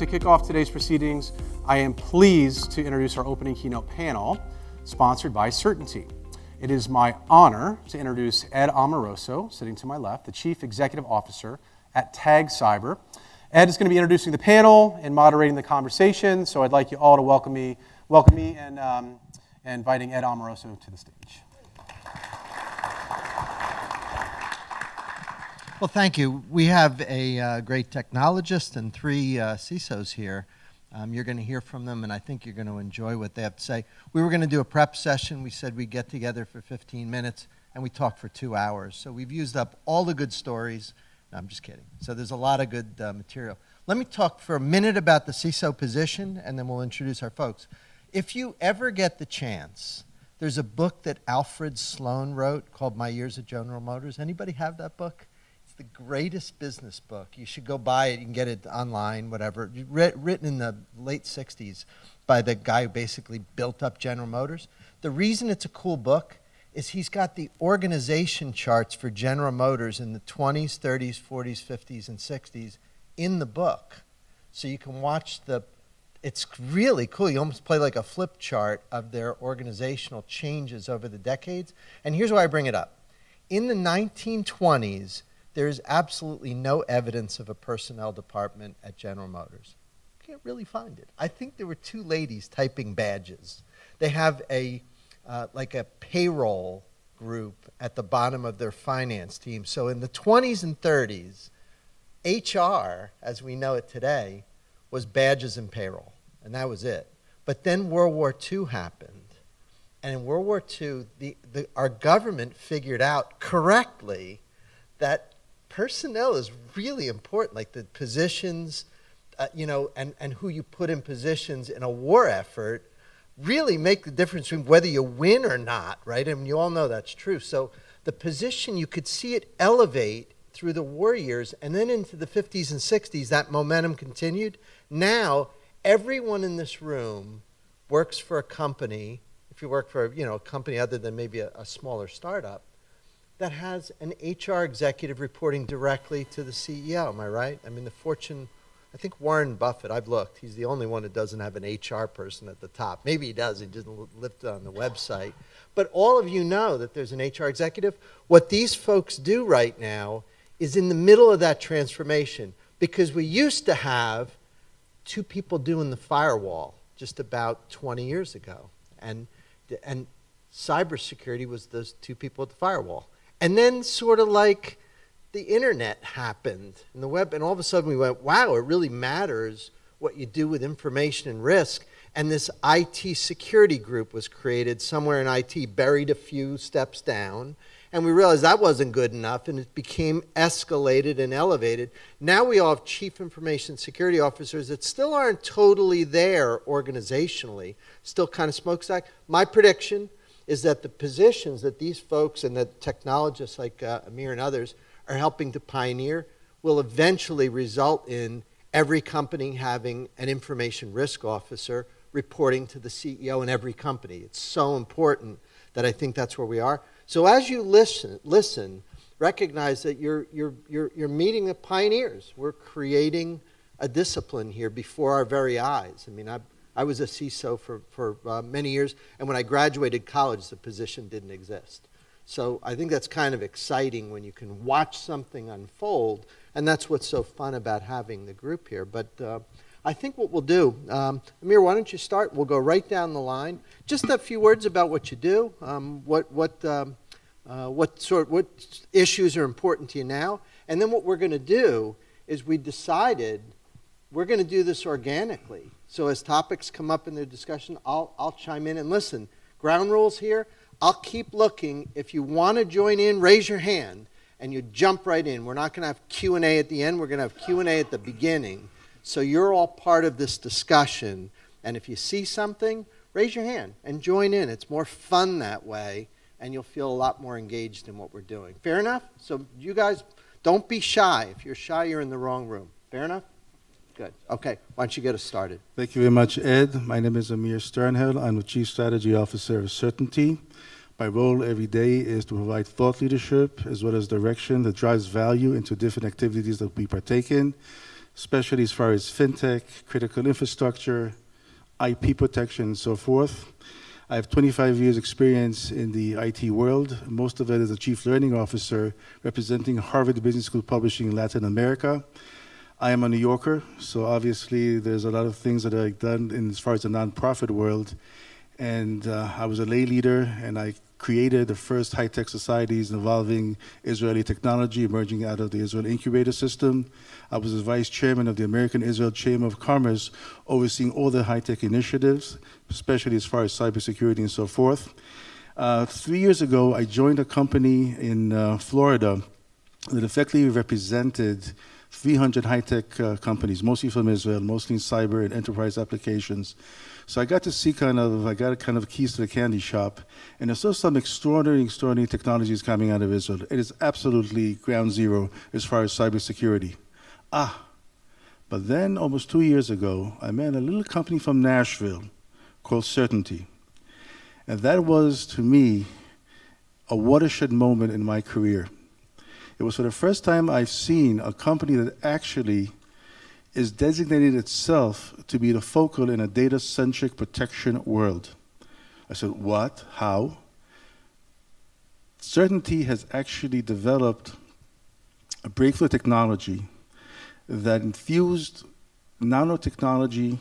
kick off today's proceedings, I am pleased to introduce our opening keynote panel, sponsored by Sertainty. It is my honor to introduce Ed Amoroso, sitting to my left, the Chief Executive Officer at Tag Cyber. Ed is going to be introducing the panel and moderating the conversation, so I'd like you all to welcome me and inviting Ed Amoroso to the stage. Well, thank you. We have a great technologist and three CISOs here. You're going to hear from them, and I think you're going to enjoy what they have to say. We were going to do a prep session. We said we'd get together for 15 minutes, and we talked for 2 hours. So we've used up all the good stories. No, I'm just kidding. So there's a lot of good material. Let me talk for a minute about the CISO position, and then we'll introduce our folks. If you ever get the chance, there's a book that Alfred Sloan wrote called My Years at General Motors. Anybody have that book? The greatest business book. You should go buy it. You can get it online, whatever. Written in the late 60s by the guy who basically built up General Motors. The reason it's a cool book is he's got the organization charts for General Motors in the 20s, 30s, 40s, 50s, and 60s in the book. So you can watch it's really cool. You almost play like a flip chart of their organizational changes over the decades. And here's why I bring it up. In the 1920s, there is absolutely no evidence of a personnel department at General Motors. Can't really find it. I think there were two ladies typing badges. They have like a payroll group at the bottom of their finance team. So in the 20s and 30s, HR, as we know it today, was badges and payroll, and that was it. But then World War II happened, and in World War II, our government figured out correctly that personnel is really important, like the positions, and who you put in positions in a war effort really make the difference between whether you win or not, right? I mean, you all know that's true. So the position, you could see it elevate through the war years, and then into the 50s and 60s, that momentum continued. Now, everyone in this room works for a company, if you work for a company other than maybe a smaller startup, that has an HR executive reporting directly to the CEO, am I right? I mean, I think Warren Buffett, I've looked, he's the only one that doesn't have an HR person at the top. Maybe he does, he doesn't lift it on the website. But all of you know that there's an HR executive. What these folks do right now is in the middle of that transformation, because we used to have two people doing the firewall just about 20 years ago. And cybersecurity was those two people at the firewall. And then sort of like the internet happened and the web, and all of a sudden we went, wow, it really matters what you do with information and risk. And this IT security group was created somewhere in IT, buried a few steps down. And we realized that wasn't good enough, and it became escalated and elevated. Now we all have chief information security officers that still aren't totally there organizationally, still kind of smokestack. My prediction is that the positions that these folks and the technologists like Amir and others are helping to pioneer will eventually result in every company having an information risk officer reporting to the CEO in every company. It's so important that I think that's where we are. So as you listen, recognize that you're meeting the pioneers. We're creating a discipline here before our very eyes. I mean, I was a CISO for many years, and when I graduated college, the position didn't exist. So I think that's kind of exciting when you can watch something unfold, and that's what's so fun about having the group here. But I think what we'll do, Amir, why don't you start? We'll go right down the line. Just a few words about what you do, what issues are important to you now, and then what we're going to do is we decided we're going to do this organically. So as topics come up in the discussion, I'll chime in and listen. Ground rules here, I'll keep looking. If you want to join in, raise your hand, and you jump right in. We're not going to have Q&A at the end. We're going to have Q&A at the beginning. So you're all part of this discussion. And if you see something, raise your hand and join in. It's more fun that way, and you'll feel a lot more engaged in what we're doing. Fair enough? So you guys, don't be shy. If you're shy, you're in the wrong room. Fair enough? Good. Okay, why don't you get us started? Thank you very much, Ed. My name is Amir Sternhell. I'm the Chief Strategy Officer of Sertainty. My role every day is to provide thought leadership as well as direction that drives value into different activities that we partake in. especially as far as fintech, critical infrastructure, IP protection, and so forth. I have 25 years experience in the IT world, most of it as a chief learning officer representing Harvard Business School Publishing in Latin America. I am a New Yorker, so obviously there's a lot of things that I've done in as far as the nonprofit world. And I was a lay leader, and I created the first high-tech societies involving Israeli technology emerging out of the Israel incubator system. I was the vice chairman of the American-Israel Chamber of Commerce, overseeing all the high-tech initiatives, especially as far as cybersecurity and so forth. 3 years ago, I joined a company in Florida that effectively represented 300 high-tech companies, mostly from Israel, mostly in cyber and enterprise applications. So I got to see I got keys to the candy shop, and there's still some extraordinary technologies coming out of Israel. It is absolutely ground zero as far as cybersecurity. But then almost 2 years ago, I met a little company from Nashville called Sertainty. And that was, to me, a watershed moment in my career. It was for the first time I've seen a company that actually is designated itself to be the focal in a data-centric protection world. I said, what? How? Sertainty has actually developed a breakthrough technology that infused nanotechnology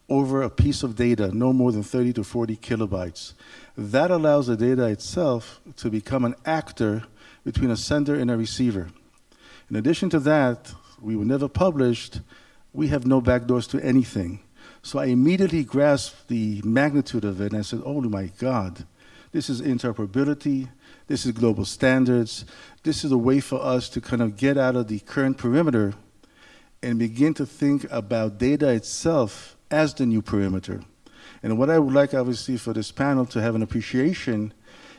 over a piece of data, no more than 30 to 40 kilobytes. That allows the data itself to become an actor between a sender and a receiver. In addition to that, we were never published, we have no backdoors to anything. So I immediately grasped the magnitude of it and I said, oh my God, this is interoperability, this is global standards, this is a way for us to get out of the current perimeter and begin to think about data itself as the new perimeter. And what I would like, obviously, for this panel to have an appreciation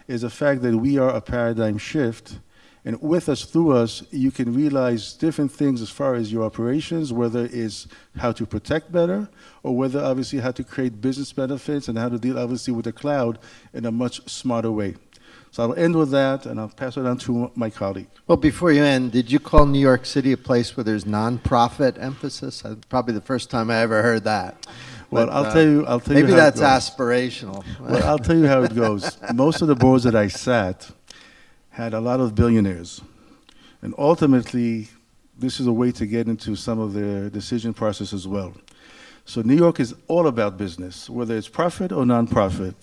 is the fact that we are a paradigm shift. And with us, through us, you can realize different things as far as your operations, whether it's how to protect better, or whether, obviously, how to create business benefits and how to deal, obviously, with the cloud in a much smarter way. So I'll end with that, and I'll pass it on to my colleague. Well, before you end, did you call New York City a place where there's nonprofit emphasis? Probably the first time I ever heard that. Well, But, I'll tell you maybe how that's it goes. Aspirational. Well, I'll tell you how it goes. Most of the boards that I sat had a lot of billionaires. And ultimately, this is a way to get into some of their decision process as well. So New York is all about business, whether it's profit or nonprofit.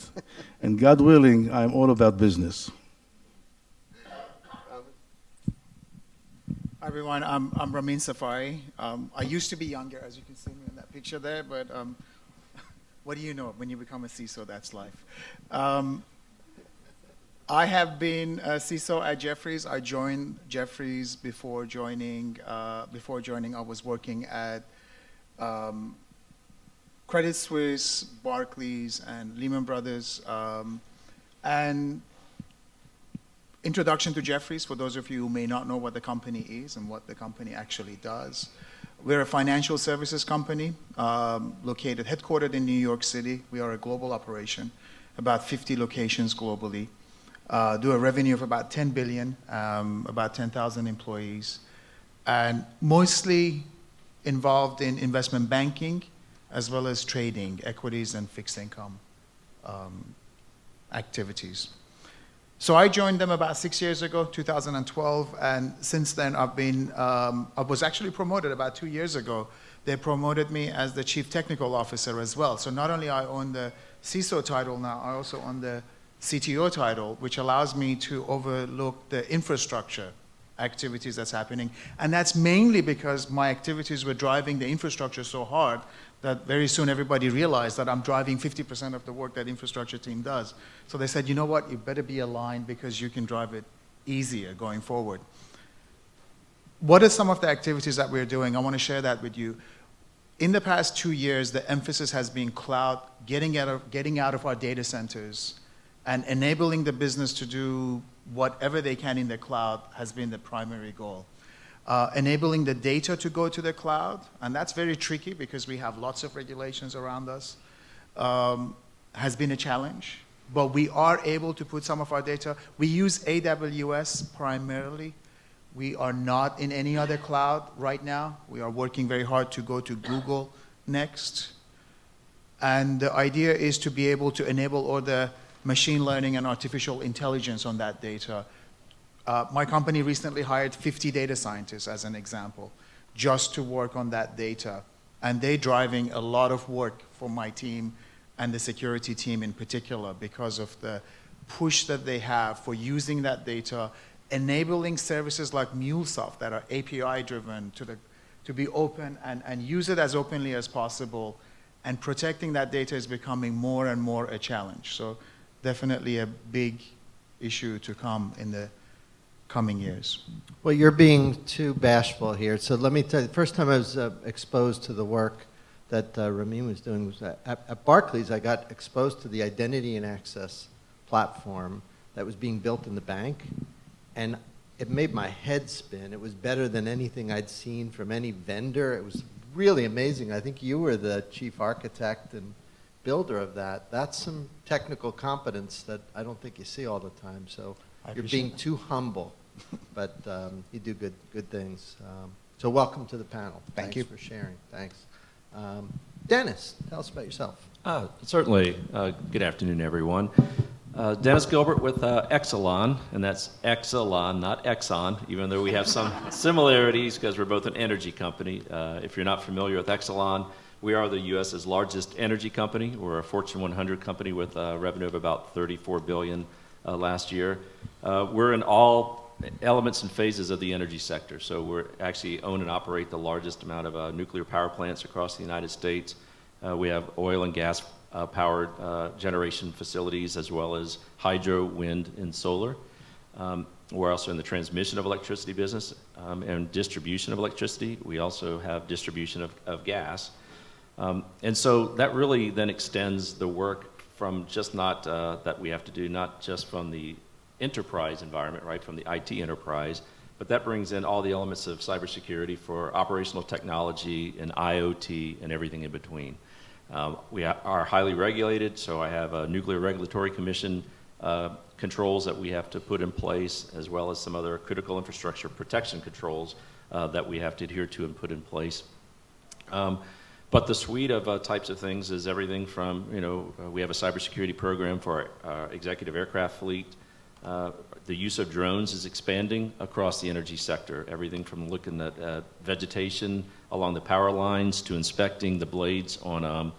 And God willing, I'm all about business. Hi everyone, I'm Ramin Safai. I used to be younger, as you can see me in that picture there, but what do you know? When you become a CISO, that's life. I have been a CISO at Jefferies. I joined Jefferies before joining. I was working at Credit Suisse, Barclays, and Lehman Brothers. And introduction to Jefferies, for those of you who may not know what the company is and what the company actually does. We're a financial services company headquartered in New York City. We are a global operation, about 50 locations globally. Do a revenue of about 10 billion, about 10,000 employees, and mostly involved in investment banking as well as trading, equities and fixed income activities. So I joined them about 6 years ago, 2012, and since then I was actually promoted about 2 years ago. They promoted me as the Chief Technical Officer as well. So not only I own the CISO title now, I also own the CTO title, which allows me to overlook the infrastructure activities that's happening. And that's mainly because my activities were driving the infrastructure so hard that very soon everybody realized that I'm driving 50% of the work that infrastructure team does. So they said, you know what, you better be aligned because you can drive it easier going forward. What are some of the activities that we're doing? I want to share that with you. In the past 2 years, the emphasis has been cloud, getting out of our data centers, and enabling the business to do whatever they can in the cloud has been the primary goal. Enabling the data to go to the cloud, and that's very tricky because we have lots of regulations around us, has been a challenge. But we are able to put some of our data. We use AWS primarily. We are not in any other cloud right now. We are working very hard to go to Google next. And the idea is to be able to enable all the machine learning and artificial intelligence on that data. My company recently hired 50 data scientists, as an example, just to work on that data. And they're driving a lot of work for my team and the security team in particular because of the push that they have for using that data, enabling services like MuleSoft that are API-driven to be open and use it as openly as possible. And protecting that data is becoming more and more a challenge. So definitely a big issue to come in the coming years. Well, you're being too bashful here. So let me tell you, the first time I was exposed to the work that Ramin was doing was at Barclays. I got exposed to the identity and access platform that was being built in the bank. And it made my head spin. It was better than anything I'd seen from any vendor. It was really amazing. I think you were the chief architect and builder of that. That's some technical competence that I don't think you see all the time. So you're being too humble, but you do good things. So welcome to the panel. Thank you for sharing. Thanks. Dennis, tell us about yourself. Certainly. Good afternoon, everyone. Dennis Gilbert with Exelon, and that's Exelon, not Exxon, even though we have some similarities because we're both an energy company. If you're not familiar with Exelon, we are the U.S.'s largest energy company. We're a Fortune 100 company with a revenue of about $34 billion last year. We're in all elements and phases of the energy sector. So we actually own and operate the largest amount of nuclear power plants across the United States. We have oil and gas powered generation facilities as well as hydro, wind, and solar. We're also in the transmission of electricity business and distribution of electricity. We also have distribution of gas. And so that really then extends the work from just not that we have to do, not just from the enterprise environment, right, from the IT enterprise, but that brings in all the elements of cybersecurity for operational technology and IoT and everything in between. We are highly regulated, so I have a Nuclear Regulatory Commission controls that we have to put in place, as well as some other critical infrastructure protection controls that we have to adhere to and put in place. But the suite of types of things is everything from, we have a cybersecurity program for our executive aircraft fleet. The use of drones is expanding across the energy sector. Everything from looking at vegetation along the power lines to inspecting the blades on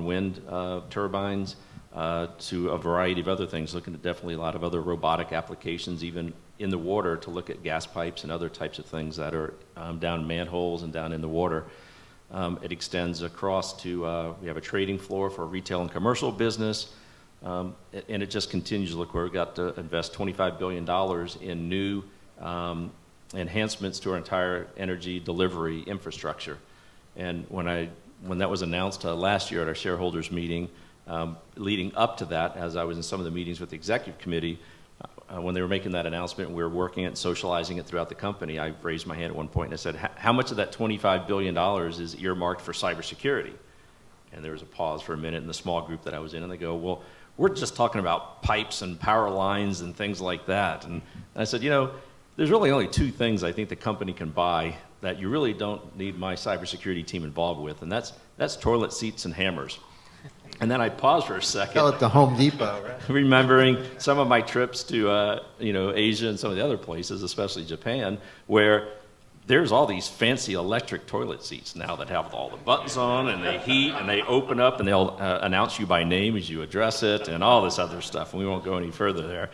wind turbines to a variety of other things. Looking at definitely a lot of other robotic applications, even in the water, to look at gas pipes and other types of things that are down manholes and down in the water. It extends across to we have a trading floor for retail and commercial business. And it just continues to look where we've got to invest $25 billion in new enhancements to our entire energy delivery infrastructure. And when that was announced last year at our shareholders meeting, leading up to that, as I was in some of the meetings with the executive committee, when they were making that announcement, we were working it and socializing it throughout the company. I raised my hand at one point and I said, how much of that $25 billion is earmarked for cybersecurity? And there was a pause for a minute in the small group that I was in, and they go, well, we're just talking about pipes and power lines and things like that. And I said, there's really only two things I think the company can buy that you really don't need my cybersecurity team involved with, and that's toilet seats and hammers. And then I paused for a second. Tell it to Home Depot, right? Remembering some of my trips to Asia and some of the other places, especially Japan, where there's all these fancy electric toilet seats now that have all the buttons on, and they heat, and they open up, and they'll announce you by name as you address it, and all this other stuff, and we won't go any further there.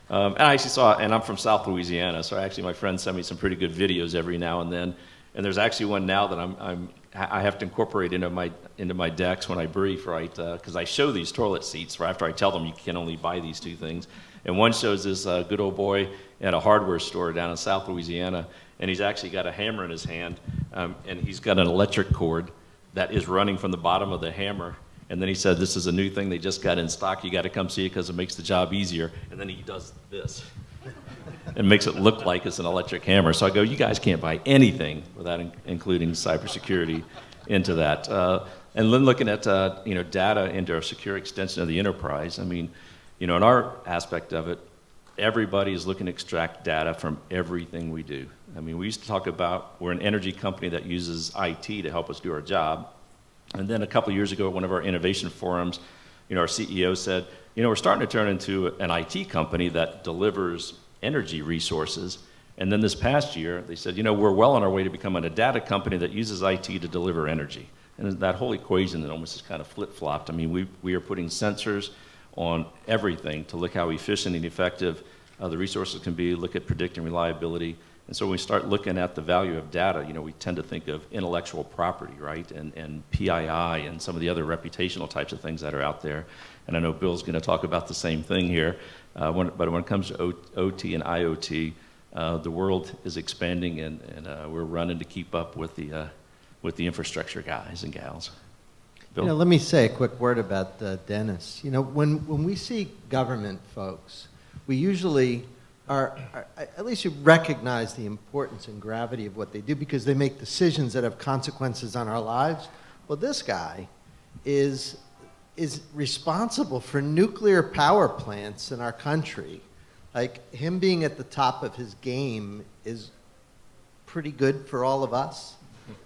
And I actually saw, and I'm from South Louisiana, so actually my friends send me some pretty good videos every now and then, and there's actually one now that I have to incorporate into my decks when I brief, right, because I show these toilet seats right after I tell them you can only buy these two things. And one shows this good old boy at a hardware store down in South Louisiana, and he's actually got a hammer in his hand, and he's got an electric cord that is running from the bottom of the hammer. And then he said, this is a new thing they just got in stock. You got to come see it because it makes the job easier. And then he does this and makes it look like it's an electric hammer. So I go, you guys can't buy anything without including cybersecurity into that. And then looking at data into a secure extension of the enterprise. I mean, in our aspect of it, everybody is looking to extract data from everything we do. I mean, we used to talk about we're an energy company that uses IT to help us do our job. And then a couple of years ago at one of our innovation forums, our CEO said, we're starting to turn into an IT company that delivers energy resources. And then this past year, they said, we're well on our way to becoming a data company that uses IT to deliver energy. And that whole equation that almost is kind of flip-flopped. I mean, we are putting sensors on everything to look how efficient and effective the resources can be, look at predicting reliability. And so when we start looking at the value of data, we tend to think of intellectual property, right? And PII and some of the other reputational types of things that are out there. And I know Bill's going to talk about the same thing here. But when it comes to OT and IoT, the world is expanding, and we're running to keep up with the infrastructure guys and gals. Bill? Let me say a quick word about Dennis. When we see government folks, we usually are, at least you recognize the importance and gravity of what they do because they make decisions that have consequences on our lives. Well, this guy is responsible for nuclear power plants in our country. Like, him being at the top of his game is pretty good for all of us.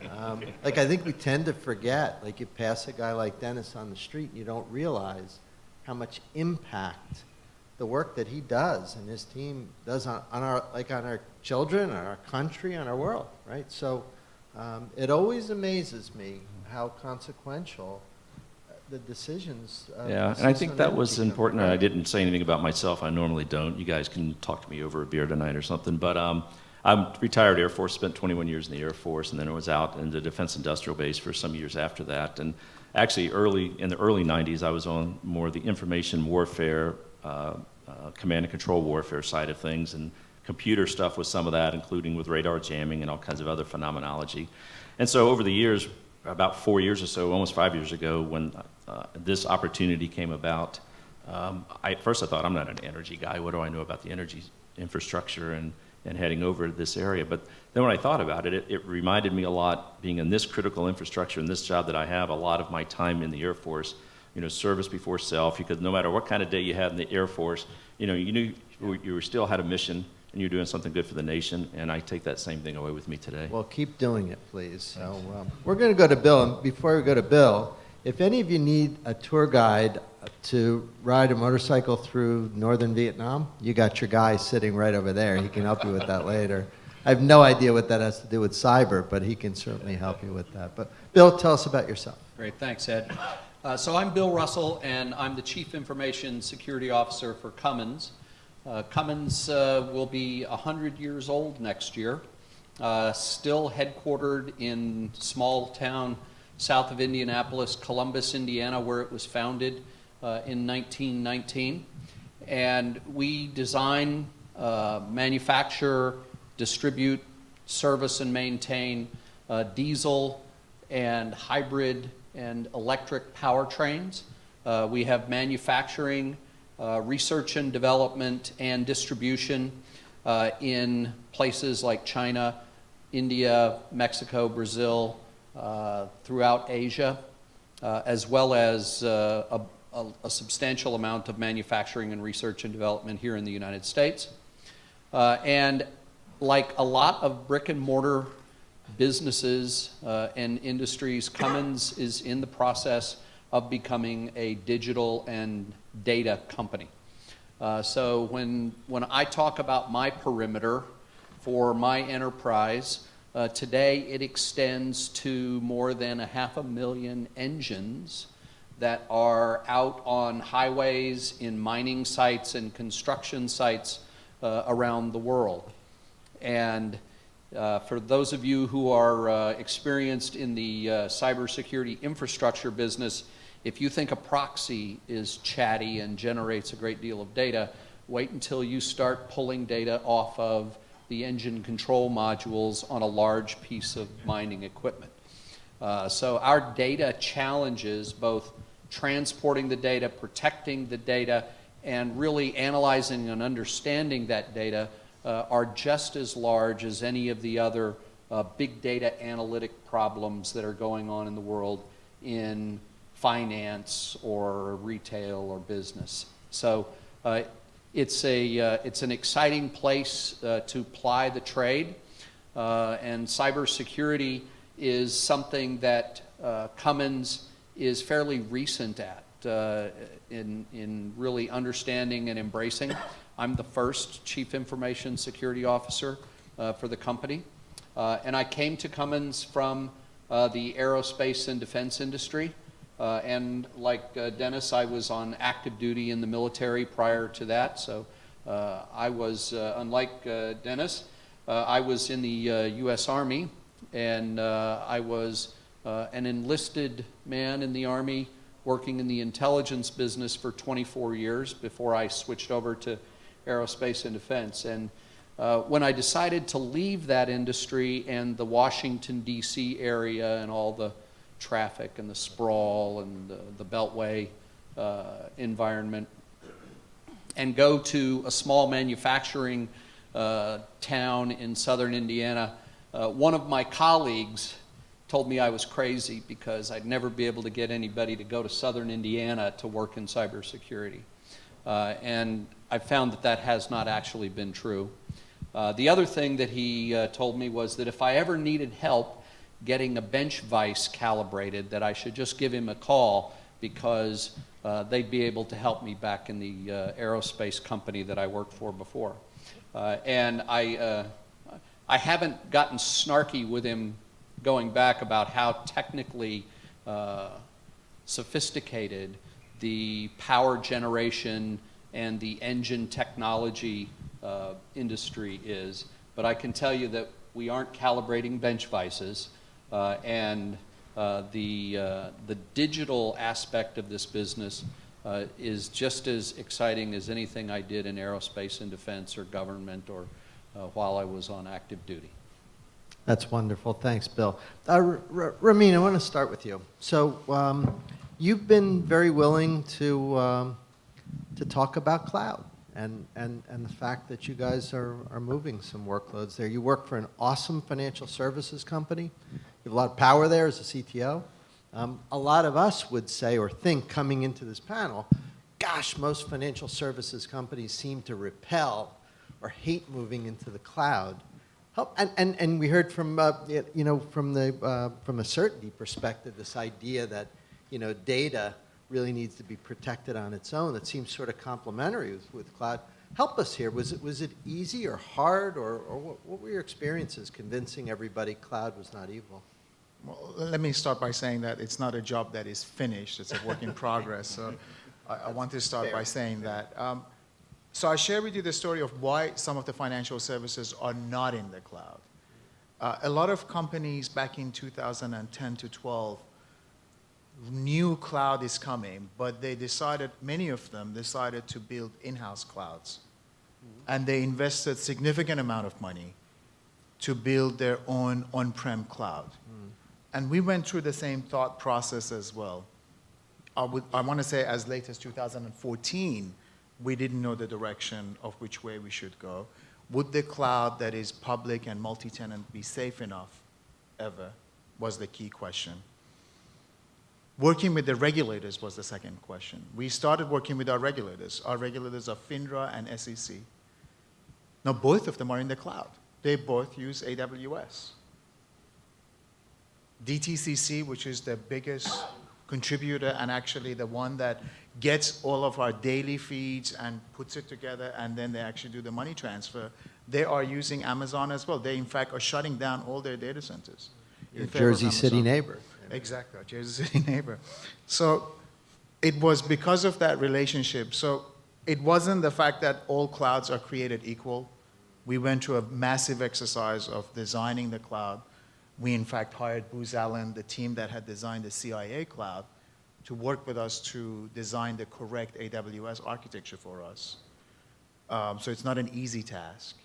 I think we tend to forget, you pass a guy like Dennis on the street and you don't realize how much impact the work that he does and his team does on our children, on our country, on our world, right? So it always amazes me how consequential the decisions. Yeah, and I think that was important. I didn't say anything about myself. I normally don't. You guys can talk to me over a beer tonight or something. But I'm retired Air Force, spent 21 years in the Air Force, and then I was out in the Defense Industrial Base for some years after that. And actually, in the early 90s, I was on more the information warfare, command and control warfare side of things, and computer stuff with some of that, including with radar jamming and all kinds of other phenomenology. And so over the years, about 4 years or so, almost 5 years ago, when this opportunity came about, at first I thought, I'm not an energy guy. What do I know about the energy infrastructure and heading over to this area? But then when I thought about it, it reminded me a lot, being in this critical infrastructure and this job that I have, a lot of my time in the Air Force, service before self, because no matter what kind of day you had in the Air Force, you knew you still had a mission and you're doing something good for the nation, and I take that same thing away with me today. Well, keep doing it, please. So we're going to go to Bill, and before we go to Bill, if any of you need a tour guide to ride a motorcycle through northern Vietnam, you got your guy sitting right over there. He can help you with that later. I have no idea what that has to do with cyber, but he can certainly help you with that. But Bill, tell us about yourself. Great, thanks, Ed. So I'm Bill Russell, and I'm the Chief Information Security Officer for Cummins. Cummins will be 100 years old next year, still headquartered in small town south of Indianapolis, Columbus, Indiana, where it was founded in 1919. And we design, manufacture, distribute, service, and maintain diesel and hybrid and electric powertrains. We have manufacturing, research and development, and distribution in places like China, India, Mexico, Brazil, throughout Asia, as well as a substantial amount of manufacturing and research and development here in the United States. And like a lot of brick and mortar businesses and industries, Cummins is in the process of becoming a digital and data company. So when I talk about my perimeter for my enterprise, today it extends to more than 500,000 engines that are out on highways, in mining sites and construction sites around the world. And for those of you who are experienced in the cybersecurity infrastructure business, if you think a proxy is chatty and generates a great deal of data, wait until you start pulling data off of the engine control modules on a large piece of mining equipment. So our data challenges both transporting the data, protecting the data, and really analyzing and understanding that data are just as large as any of the other big data analytic problems that are going on in the world in finance or retail or business. So It's an exciting place to ply the trade, and cybersecurity is something that Cummins is fairly recent at in really understanding and embracing. I'm the first Chief Information Security Officer for the company, and I came to Cummins from the aerospace and defense industry. And like Dennis, I was on active duty in the military prior to that. So I was, unlike Dennis, I was in the U.S. Army, and I was an enlisted man in the Army working in the intelligence business for 24 years before I switched over to aerospace and defense. And when I decided to leave that industry and the Washington, D.C. area and all the traffic and the sprawl and the Beltway environment, and go to a small manufacturing town in southern Indiana, one of my colleagues told me I was crazy because I'd never be able to get anybody to go to southern Indiana to work in cybersecurity. And I found that that has not actually been true. The other thing that he told me was that if I ever needed help getting a bench vise calibrated, that I should just give him a call because they'd be able to help me back in the aerospace company that I worked for before. And I haven't gotten snarky with him going back about how technically sophisticated the power generation and the engine technology industry is. But I can tell you that we aren't calibrating bench vices. And the digital aspect of this business is just as exciting as anything I did in aerospace and defense or government or while I was on active duty. That's wonderful. Thanks, Bill. Ramin, I want to start with you. So you've been very willing to talk about cloud and the fact that you guys are moving some workloads there. You work for an awesome financial services company. You have a lot of power there as a CTO. A lot of us would say or think coming into this panel, gosh, most financial services companies seem to repel or hate moving into the cloud. And we heard from from a certainty perspective, this idea that data really needs to be protected on its own. That seems sort of complementary with cloud. Help us here. Was it easy or hard, or what were your experiences convincing everybody cloud was not evil? Well, let me start by saying that it's not a job that is finished. It's a work in progress. So I want to start by saying that. So I share with you the story of why some of the financial services are not in the cloud. A lot of companies back in 2010 to 12 knew cloud is coming, but many of them decided to build in-house clouds. And they invested significant amount of money to build their own on-prem cloud. And we went through the same thought process as well. I want to say as late as 2014, we didn't know the direction of which way we should go. Would the cloud that is public and multi-tenant be safe enough ever was the key question. Working with the regulators was the second question. We started working with our regulators. Our regulators are FINRA and SEC. Now both of them are in the cloud. They both use AWS. DTCC, which is the biggest contributor and actually the one that gets all of our daily feeds and puts it together, and then they actually do the money transfer, they are using Amazon as well. They, in fact, are shutting down all their data centers. Your Jersey City neighbor. Exactly, our Jersey City neighbor. So it was because of that relationship. So it wasn't the fact that all clouds are created equal. We went through a massive exercise of designing the cloud. We, in fact, hired Booz Allen, the team that had designed the CIA cloud, to work with us to design the correct AWS architecture for us. So it's not an easy task.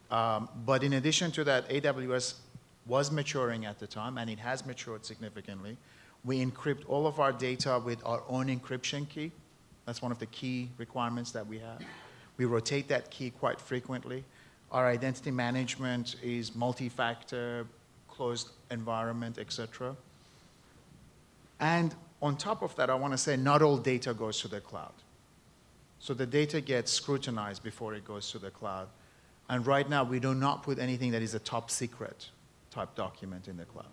But in addition to that, AWS was maturing at the time, and it has matured significantly. We encrypt all of our data with our own encryption key. That's one of the key requirements that we have. We rotate that key quite frequently. Our identity management is multi-factor, closed environment, etc. And on top of that, I want to say not all data goes to the cloud. So the data gets scrutinized before it goes to the cloud. And right now, we do not put anything that is a top secret type document in the cloud.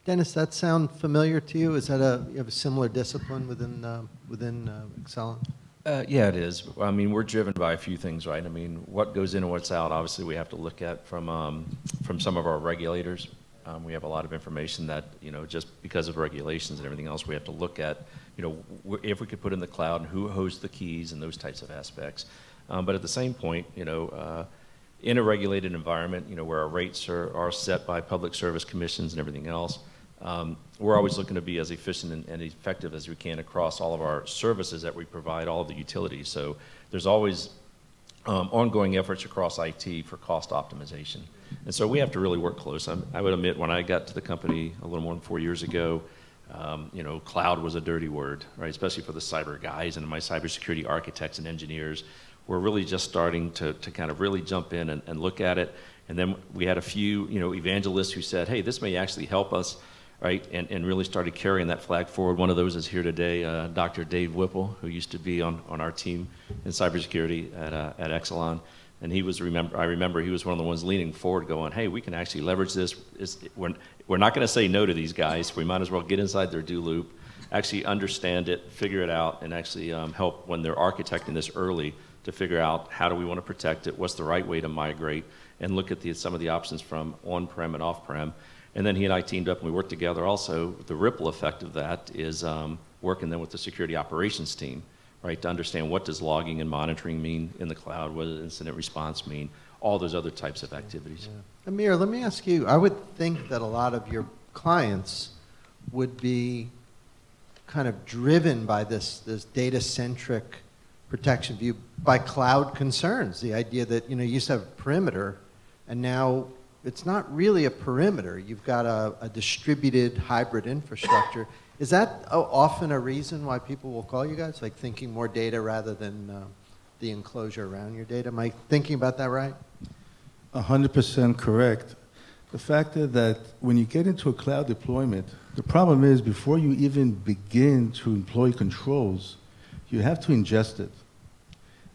Dennis, that sound familiar to you? Is that you have a similar discipline within Exelon? Yeah, it is. I mean, we're driven by a few things, right? I mean, what goes in and what's out, obviously, we have to look at from some of our regulators. We have a lot of information that, just because of regulations and everything else, we have to look at, if we could put in the cloud and who hosts the keys and those types of aspects. But at the same point, in a regulated environment, where our rates are set by public service commissions and everything else, we're always looking to be as efficient and effective as we can across all of our services that we provide, all of the utilities. So there's always ongoing efforts across IT for cost optimization. And so we have to really work close. I would admit, when I got to the company a little more than 4 years ago, cloud was a dirty word, right? Especially for the cyber guys and my cybersecurity architects and engineers. We're really just starting to kind of really jump in and look at it. And then we had a few, evangelists who said, hey, this may actually help us, right? And really started carrying that flag forward. One of those is here today, Dr. Dave Whipple, who used to be on our team in cybersecurity at Exelon. And I remember he was one of the ones leaning forward going, hey, we can actually leverage this. We're not going to say no to these guys. We might as well get inside their do loop, actually understand it, figure it out, and actually help when they're architecting this early to figure out how do we want to protect it, what's the right way to migrate, and look at some of the options from on-prem and off-prem. And then he and I teamed up and we worked together also. The ripple effect of that is working then with the security operations team, right, to understand what does logging and monitoring mean in the cloud, what does incident response mean, all those other types of activities. Yeah. Amir, let me ask you, I would think that a lot of your clients would be kind of driven by this data-centric protection view by cloud concerns, the idea that, you used to have a perimeter, and now it's not really a perimeter. You've got a distributed hybrid infrastructure. Is that often a reason why people will call you guys, like thinking more data rather than the enclosure around your data? Am I thinking about that right? 100% correct. The fact is that when you get into a cloud deployment, the problem is before you even begin to employ controls, you have to ingest it.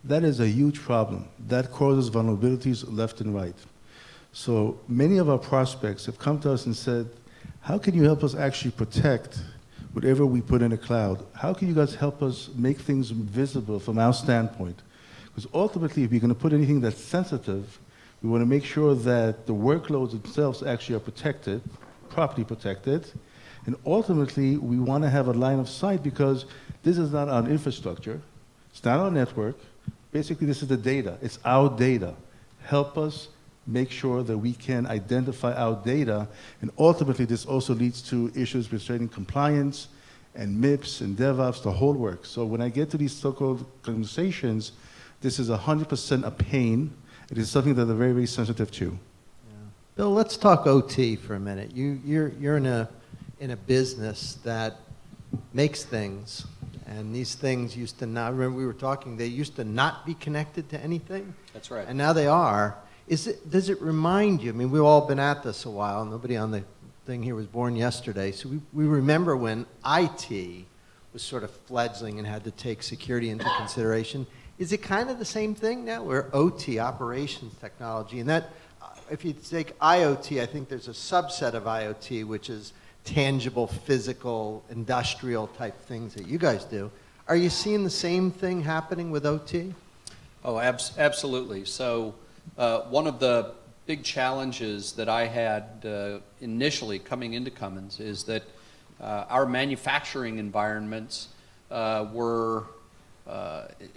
That is a huge problem. That causes vulnerabilities left and right. So many of our prospects have come to us and said, how can you help us actually protect whatever we put in a cloud? How can you guys help us make things visible from our standpoint? Because ultimately, if you're going to put anything that's sensitive, we want to make sure that the workloads themselves actually are protected, properly protected. And ultimately, we want to have a line of sight because this is not our infrastructure. It's not our network. Basically, this is the data. It's our data. Help us make sure that we can identify our data, and ultimately this also leads to issues concerning compliance and MIPS and DevOps, the whole work. So when I get to these so-called conversations, this is 100% a pain. It is something that they're very, very sensitive to. Yeah. Bill, let's talk OT for a minute. You're in a business that makes things, and these things used to not, remember we were talking, they used to not be connected to anything. That's right. And now they are. Does it remind you, I mean, we've all been at this a while. Nobody on the thing here was born yesterday. So we remember when IT was sort of fledgling and had to take security into consideration. Is it kind of the same thing now, where OT, operations technology, and that, if you take IoT, I think there's a subset of IoT, which is tangible, physical, industrial type things that you guys do. Are you seeing the same thing happening with OT? Oh, absolutely. So one of the big challenges that I had initially coming into Cummins is that our manufacturing environments were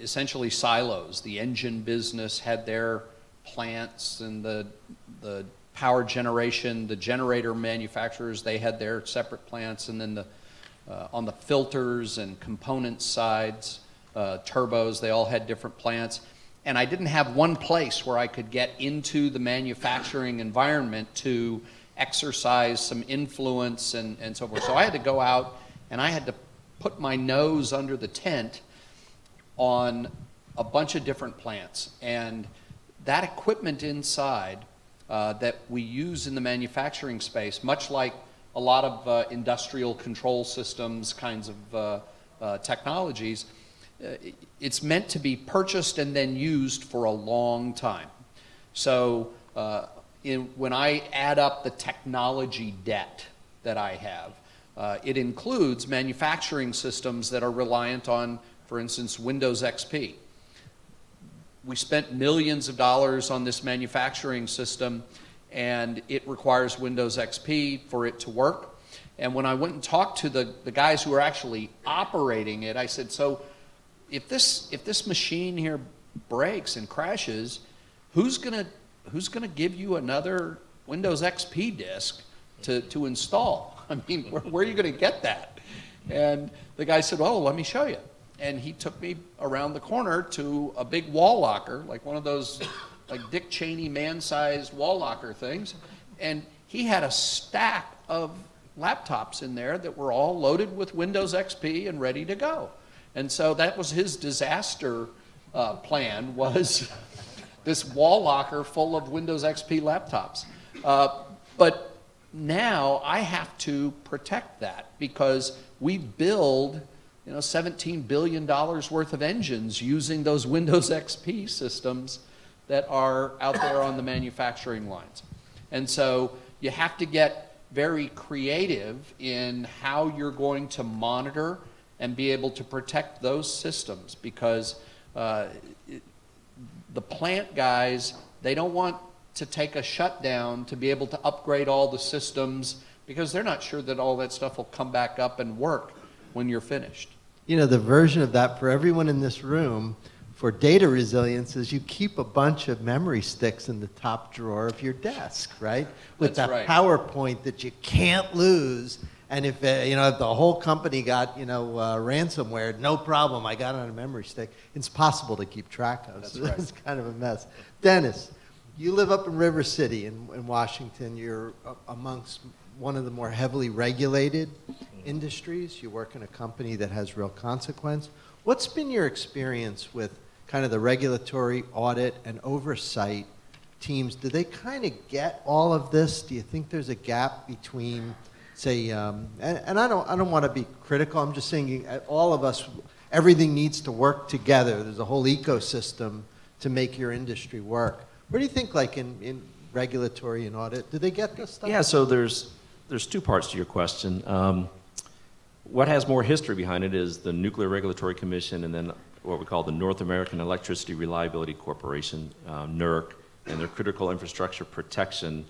essentially silos. The engine business had their plants, and the power generation, the generator manufacturers, they had their separate plants, and then on the filters and component sides, turbos, they all had different plants. And I didn't have one place where I could get into the manufacturing environment to exercise some influence and so forth. So I had to go out and I had to put my nose under the tent on a bunch of different plants. And that equipment inside that we use in the manufacturing space, much like a lot of industrial control systems kinds of technologies, it's meant to be purchased and then used for a long time. So when I add up the technology debt that I have, it includes manufacturing systems that are reliant on, for instance, Windows XP. We spent millions of dollars on this manufacturing system, and it requires Windows XP for it to work. And when I went and talked to the guys who are actually operating it, I said, so if this machine here breaks and crashes, who's gonna give you another Windows XP disk to install? I mean, where are you gonna get that? And the guy said, oh, let me show you. And he took me around the corner to a big wall locker, like one of those like Dick Cheney man-sized wall locker things. And he had a stack of laptops in there that were all loaded with Windows XP and ready to go. And so that was his disaster plan, was this wall locker full of Windows XP laptops. But now I have to protect that, because we build $17 billion worth of engines using those Windows XP systems that are out there on the manufacturing lines. And so you have to get very creative in how you're going to monitor and be able to protect those systems, because the plant guys, they don't want to take a shutdown to be able to upgrade all the systems, because they're not sure that all that stuff will come back up and work when you're finished. The version of that for everyone in this room for data resilience is you keep a bunch of memory sticks in the top drawer of your desk, right? With That's that right. PowerPoint that you can't lose. And if if the whole company got ransomware, no problem. I got it on a memory stick. It's possible to keep track of. That's so right. It's kind of a mess. Dennis, you live up in River City in Washington. You're amongst one of the more heavily regulated industries. You work in a company that has real consequence. What's been your experience with kind of the regulatory audit and oversight teams? Do they kind of get all of this? Do you think there's a gap between, say, and I don't want to be critical. I'm just saying all of us, everything needs to work together. There's a whole ecosystem to make your industry work. Where do you think, like in regulatory and audit, do they get this stuff? Yeah, so there's two parts to your question. What has more history behind it is the Nuclear Regulatory Commission, and then what we call the North American Electricity Reliability Corporation, NERC, and their critical infrastructure protection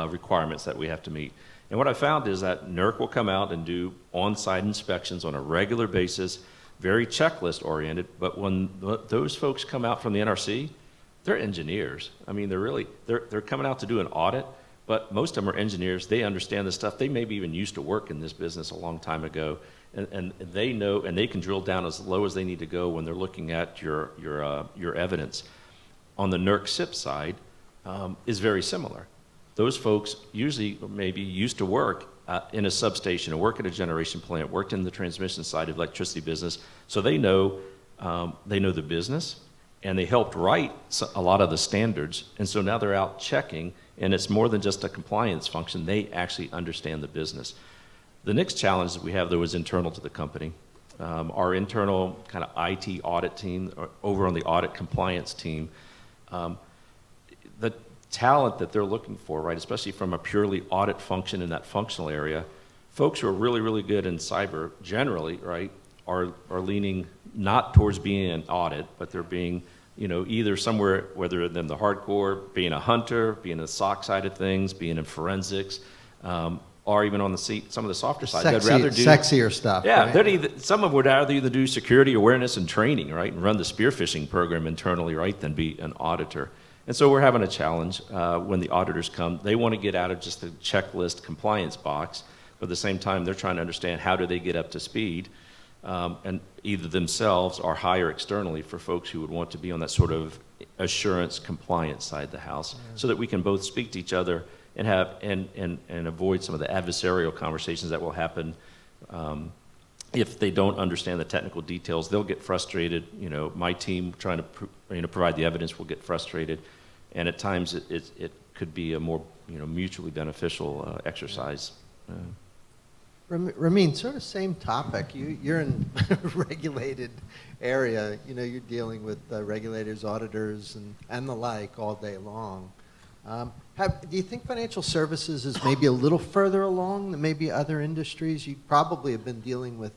requirements that we have to meet. And what I found is that NERC will come out and do on-site inspections on a regular basis, very checklist oriented, but when those folks come out from the NRC, they're engineers. I mean, they're coming out to do an audit, but most of them are engineers. They understand this stuff. They maybe even used to work in this business a long time ago, and they know, and they can drill down as low as they need to go when they're looking at your evidence. On the NERC SIP side is very similar. Those folks usually maybe used to work in a substation or work at a generation plant, worked in the transmission side of electricity business, so they know the business, and they helped write a lot of the standards, and so now they're out checking. And it's more than just a compliance function. They actually understand the business. The next challenge that we have, though, is internal to the company. Our internal kind of IT audit team, or over on the audit compliance team, the talent that they're looking for, right, especially from a purely audit function in that functional area, folks who are really, really good in cyber generally, right, are leaning not towards being an audit, but they're being either somewhere, whether than the hardcore, being a hunter, being the SOC side of things, being in forensics, or even on some of the softer side. They'd rather do sexier stuff. Yeah, right? Some of them would either do security awareness and training, right, and run the spearfishing program internally, right, than be an auditor. And so we're having a challenge when the auditors come. They want to get out of just the checklist compliance box, but at the same time, they're trying to understand how do they get up to speed, and either themselves or hire externally for folks who would want to be on that sort of assurance compliance side of the house, so that we can both speak to each other and have and avoid some of the adversarial conversations that will happen. If they don't understand the technical details, they'll get frustrated. My team trying to provide the evidence will get frustrated, and at times it could be a more mutually beneficial exercise. Ramin, sort of same topic. You're in a regulated area. You know, you're dealing with regulators, auditors, and the like all day long. Do you think financial services is maybe a little further along than maybe other industries? You probably have been dealing with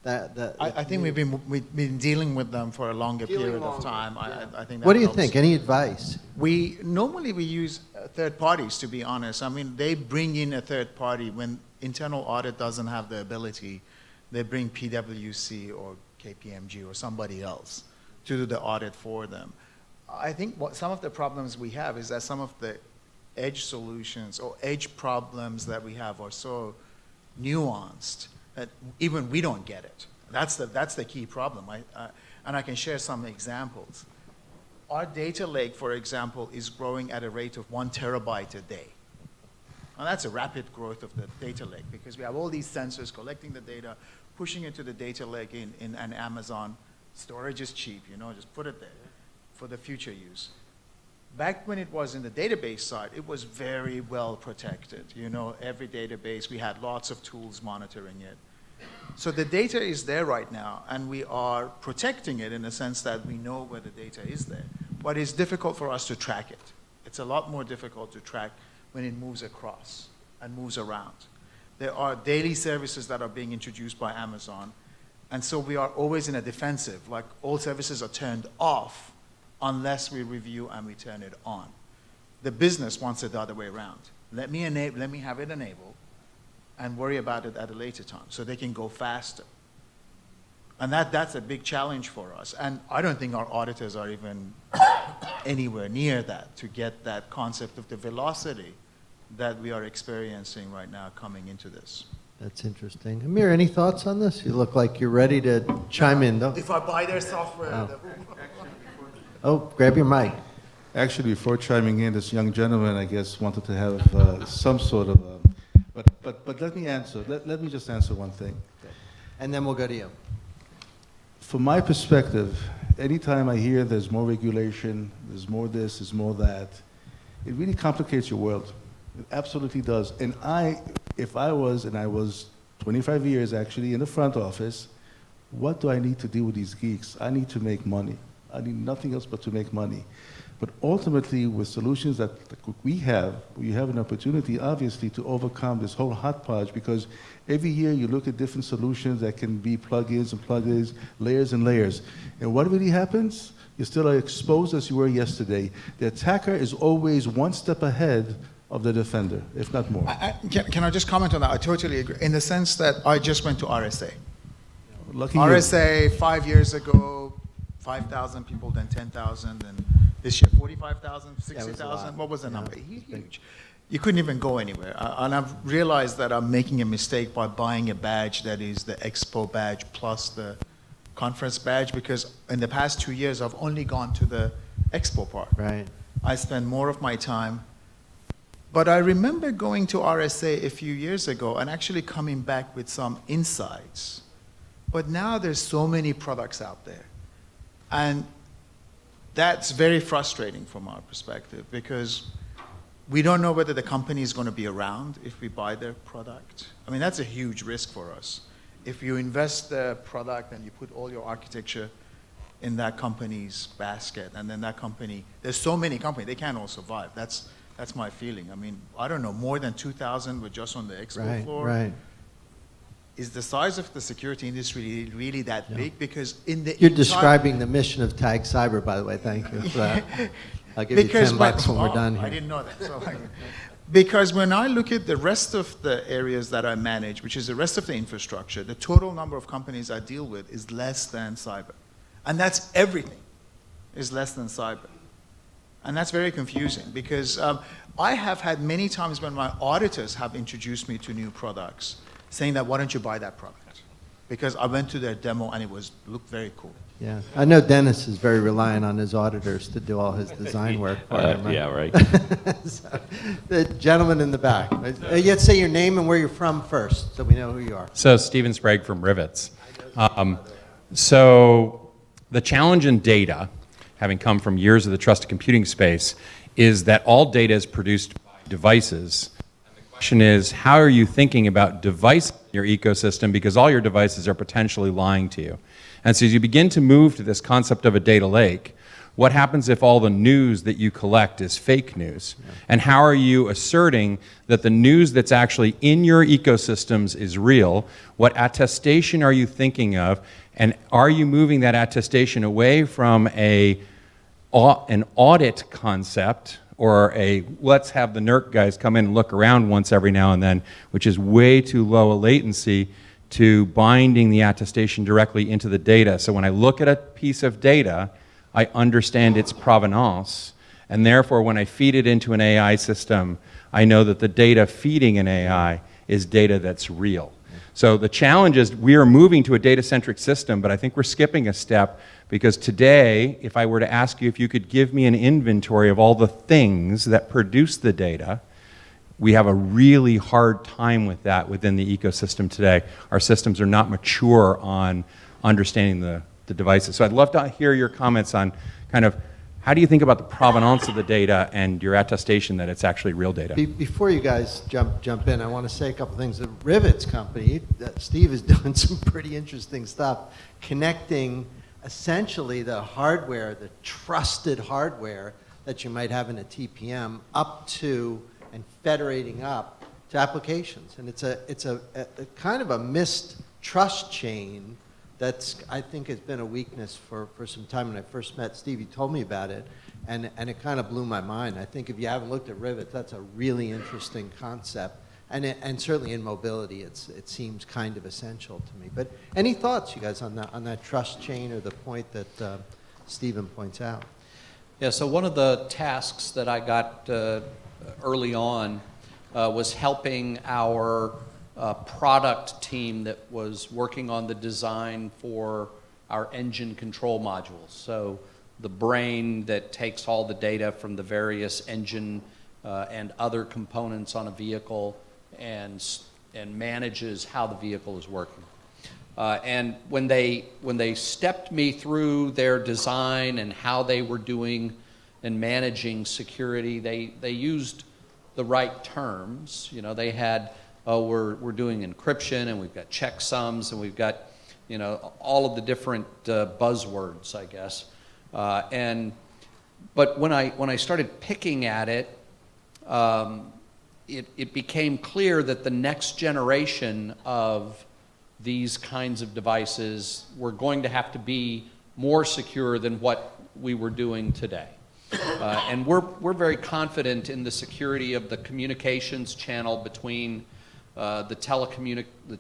that. I think we've been dealing with them for a longer period of time. Yeah. I think that What do you helps. think? Any advice? Normally we use third parties, to be honest. I mean, they bring in a third party when internal audit doesn't have the ability. They bring PwC or KPMG or somebody else to do the audit for them. I think some of the problems we have is that some of the edge solutions or edge problems that we have are so nuanced that even we don't get it. That's the key problem. And I can share some examples. Our data lake, for example, is growing at a rate of 1 terabyte a day. Now that's a rapid growth of the data lake because we have all these sensors collecting the data, pushing it to the data lake in an Amazon. Storage is cheap, you know, just put it there for the future use. Back when it was in the database side, it was very well protected. You know, every database, we had lots of tools monitoring it. So the data is there right now, and we are protecting it in the sense that we know where the data is there. But it's difficult for us to track it. It's a lot more difficult to track when it moves across and moves around. There are daily services that are being introduced by Amazon, and so we are always in a defensive, like all services are turned off unless we review and we turn it on. The business wants it the other way around. Let me have it enabled and worry about it at a later time so they can go faster. And that's a big challenge for us. And I don't think our auditors are even anywhere near that to get that concept of the velocity that we are experiencing right now coming into this. That's interesting. Amir, any thoughts on this? You look like you're ready to chime in. Don't... If I buy their software. Oh, grab your mic. Actually, before chiming in, this young gentleman, I guess, wanted to have some sort of, but let me answer. Let me just answer one thing. And then we'll go to you. From my perspective, anytime I hear there's more regulation, there's more this, there's more that, it really complicates your world. It absolutely does. And if I was 25 years actually in the front office, what do I need to do with these geeks? I need to make money. I need nothing else but to make money. But ultimately, with solutions that we have an opportunity, obviously, to overcome this whole hodgepodge, because every year you look at different solutions that can be plugins and plugins, layers and layers. And what really happens? You're still as exposed as you were yesterday. The attacker is always one step ahead of the defender, if not more. Can I just comment on that? I totally agree. In the sense that I just went to RSA. Lucky RSA 5 years ago, 5,000 people, then 10,000, and this year 45,000, 60,000. What was the number? Huge. You couldn't even go anywhere. And I've realized that I'm making a mistake by buying a badge that is the Expo badge plus the conference badge, because in the past 2 years I've only gone to the Expo part. Right. I spend more of my time. But I remember going to RSA a few years ago and actually coming back with some insights. But now there's so many products out there. And that's very frustrating from our perspective, because we don't know whether the company is going to be around if we buy their product. I mean, that's a huge risk for us. If you invest the product and you put all your architecture in that company's basket, and then that company, there's so many companies, they can't all survive. That's my feeling. I mean, I don't know, more than 2,000 were just on the expo floor. Right. Is the size of the security industry really that big? Because in the You're describing the mission of Tag Cyber, by the way. Thank you for that. I'll give you $10 when we're done here. I didn't know that. So because when I look at the rest of the areas that I manage, which is the rest of the infrastructure, the total number of companies I deal with is less than cyber. And that's everything is less than cyber. And that's very confusing, because I have had many times when my auditors have introduced me to new products, saying that, why don't you buy that product? Because I went to their demo and it looked very cool. Yeah, I know Dennis is very reliant on his auditors to do all his design work for him. Right? Yeah, right. So, the gentleman in the back. Yet say your name and where you're from first, so we know who you are. So Steven Sprague from Rivets. So the challenge in data, having come from years of the trusted computing space, is that all data is produced by devices. And the question is, how are you thinking about devices in your ecosystem because all your devices are potentially lying to you. And so as you begin to move to this concept of a data lake, what happens if all the news that you collect is fake news? Yeah. And how are you asserting that the news that's actually in your ecosystems is real? What attestation are you thinking of? And are you moving that attestation away from an audit concept or a let's have the NERC guys come in and look around once every now and then, which is way too low a latency, to binding the attestation directly into the data? So when I look at a piece of data, I understand its provenance, and therefore when I feed it into an AI system, I know that the data feeding an AI is data that's real. So the challenge is we are moving to a data-centric system, but I think we're skipping a step, because today, if I were to ask you if you could give me an inventory of all the things that produce the data, we have a really hard time with that within the ecosystem today. Our systems are not mature on understanding the devices. So I'd love to hear your comments on kind of how do you think about the provenance of the data and your attestation that it's actually real data? Before you guys jump in, I want to say a couple things. The Rivets company, Steve is doing some pretty interesting stuff, connecting essentially the hardware, the trusted hardware that you might have in a TPM up to and federating up to applications. And it's a kind of a mistrust chain that's, I think, has been a weakness for some time. When I first met Steve, he told me about it, and it kind of blew my mind. I think if you haven't looked at Rivets, that's a really interesting concept. And certainly in mobility, it seems kind of essential to me. But any thoughts, you guys, on that trust chain or the point that Stephen points out? Yeah, so one of the tasks that I got early on was helping our product team that was working on the design for our engine control modules. So the brain that takes all the data from the various engine and other components on a vehicle and manages how the vehicle is working. And when they stepped me through their design and how they were doing and managing security, they used the right terms. You know, they had, oh, we're doing encryption, and we've got checksums, and we've got, you know, all of the different buzzwords, I guess. But when I started picking at it, it became clear that the next generation of these kinds of devices were going to have to be more secure than what we were doing today. And we're very confident in the security of the communications channel between the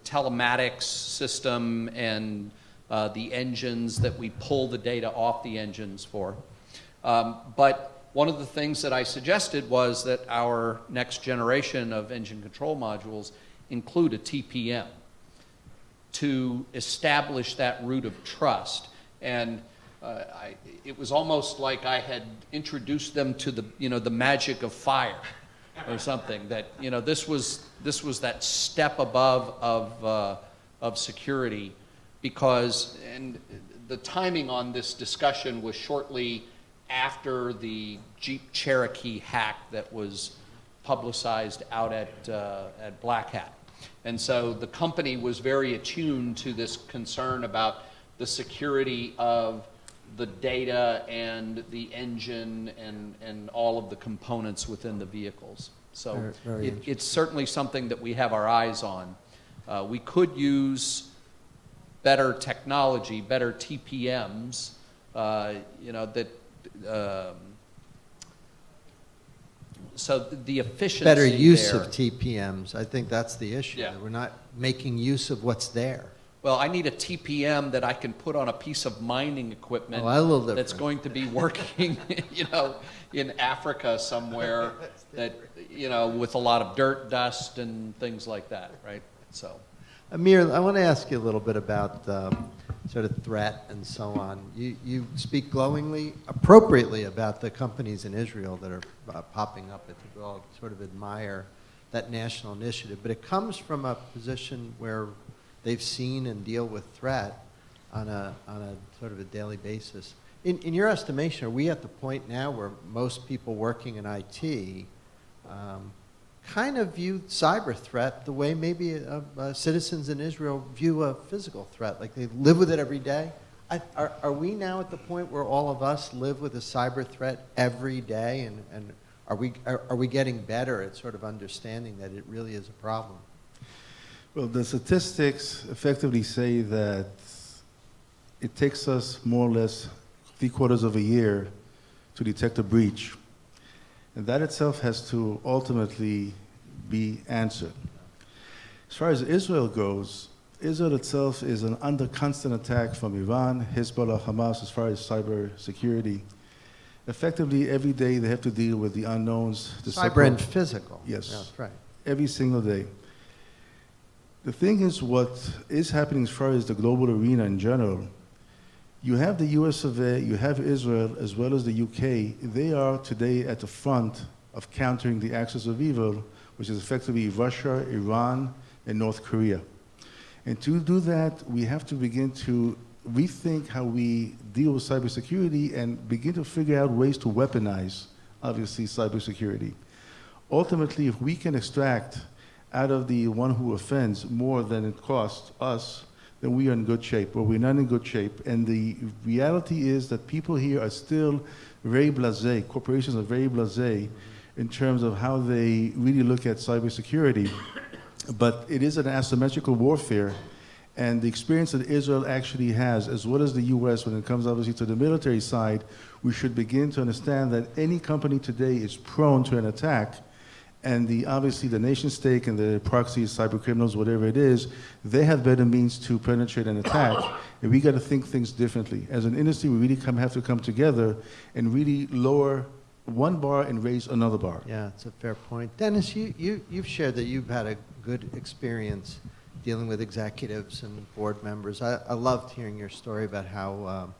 telematics system and the engines that we pull the data off the engines for. But one of the things that I suggested was that our next generation of engine control modules include a TPM to establish that root of trust. And it was almost like I had introduced them to the magic of fire or something, that this was that step above of security, because, and the timing on this discussion was shortly after the Jeep Cherokee hack that was publicized out at Black Hat. And so the company was very attuned to this concern about the security of the data and the engine and all of the components within the vehicles. So it's certainly something that we have our eyes on. We could use better technology, better TPMs, so the efficiency better use there, of TPMs. I think that's the issue. Yeah. We're not making use of what's there. well, I need a TPM that I can put on a piece of mining equipment that's that's going to be working, in Africa somewhere, that, with a lot of dirt, dust, and things like that, right? So, Amir, I want to ask you a little bit about sort of threat and so on. You speak glowingly, appropriately, about the companies in Israel that are popping up. I think we all sort of admire that national initiative, but it comes from a position where they've seen and deal with threat on a sort of a daily basis. In your estimation, are we at the point now where most people working in IT kind of view cyber threat the way maybe citizens in Israel view a physical threat, like they live with it every day. Are we now at the point where all of us live with a cyber threat every day, and are we getting better at sort of understanding that it really is a problem? Well, the statistics effectively say that it takes us more or less 3/4 of a year to detect a breach. And that itself has to ultimately be answered. As far as Israel goes, Israel itself is under constant attack from Iran, Hezbollah, Hamas, as far as cyber security. Effectively, every day they have to deal with the unknowns. Cyber and physical. Yes. That's right. Every single day. The thing is, what is happening as far as the global arena in general, you have the US of A, you have Israel, as well as the UK. They are today at the front of countering the axis of evil, which is effectively Russia, Iran, and North Korea. And to do that, we have to begin to rethink how we deal with cybersecurity and begin to figure out ways to weaponize, obviously, cybersecurity. Ultimately, if we can extract out of the one who offends more than it costs us, then we are in good shape, but we're not in good shape. And the reality is that people here are still very blasé. Corporations are very blasé in terms of how they really look at cybersecurity. But it is an asymmetrical warfare, and the experience that Israel actually has, as well as the US when it comes obviously to the military side, we should begin to understand that any company today is prone to an attack. And obviously the nation state and the proxies, cyber criminals, whatever it is, they have better means to penetrate and attack. And we got to think things differently. As an industry, we really have to come together and really lower one bar and raise another bar. Yeah, it's a fair point. Dennis, you've shared that you've had a good experience dealing with executives and board members. I loved hearing your story about how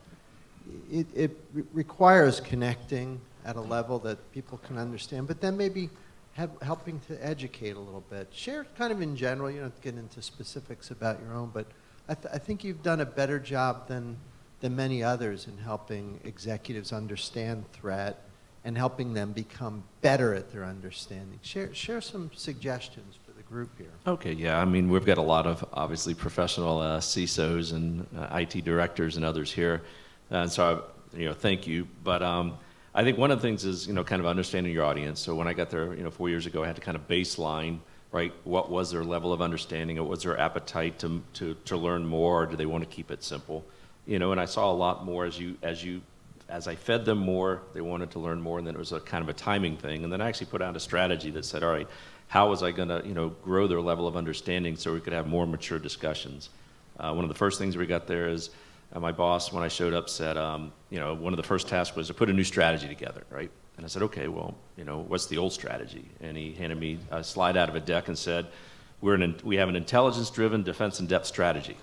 it requires connecting at a level that people can understand, but then maybe helping to educate a little bit. Share kind of in general, you don't have to get into specifics about your own, but I think you've done a better job than many others in helping executives understand threat and helping them become better at their understanding. Share some suggestions for the group here. Okay, yeah, I mean, we've got a lot of obviously professional CISOs and IT directors and others here, and so thank you. But I think one of the things is, kind of understanding your audience. So when I got there, 4 years ago, I had to kind of baseline, right? What was their level of understanding? What was their appetite to learn more? Or do they want to keep it simple? And I saw a lot more as I fed them more, they wanted to learn more, and then it was a kind of a timing thing. And then I actually put out a strategy that said, all right, how was I going to, grow their level of understanding so we could have more mature discussions? One of the first things we got there is, my boss, when I showed up, said, one of the first tasks was to put a new strategy together, right? And I said, okay, well, what's the old strategy? And he handed me a slide out of a deck and said, we have an intelligence-driven defense in-depth strategy.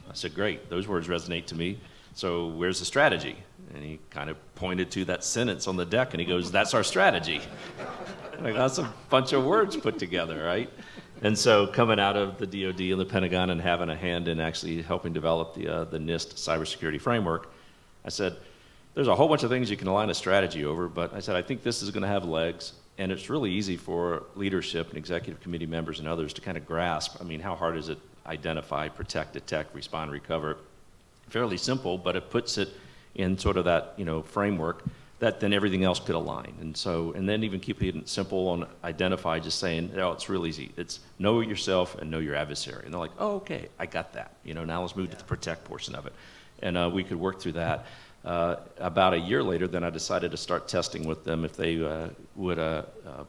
I said, great, those words resonate to me. So where's the strategy? And he kind of pointed to that sentence on the deck, and he goes, that's our strategy. Like, that's a bunch of words put together, right? And so coming out of the DoD and the Pentagon and having a hand in actually helping develop the NIST cybersecurity framework, I said, there's a whole bunch of things you can align a strategy over, but I said, I think this is going to have legs, and it's really easy for leadership and executive committee members and others to kind of grasp. I mean, how hard is it? Identify, protect, detect, respond, recover. Fairly simple, but it puts it in sort of that framework that then everything else could align. And then even keeping it simple on identify, just saying, it's real easy. It's know yourself and know your adversary. And they're like, oh, okay, I got that. Now let's move to the protect portion of it. And we could work through that. About a year later, then I decided to start testing with them if they would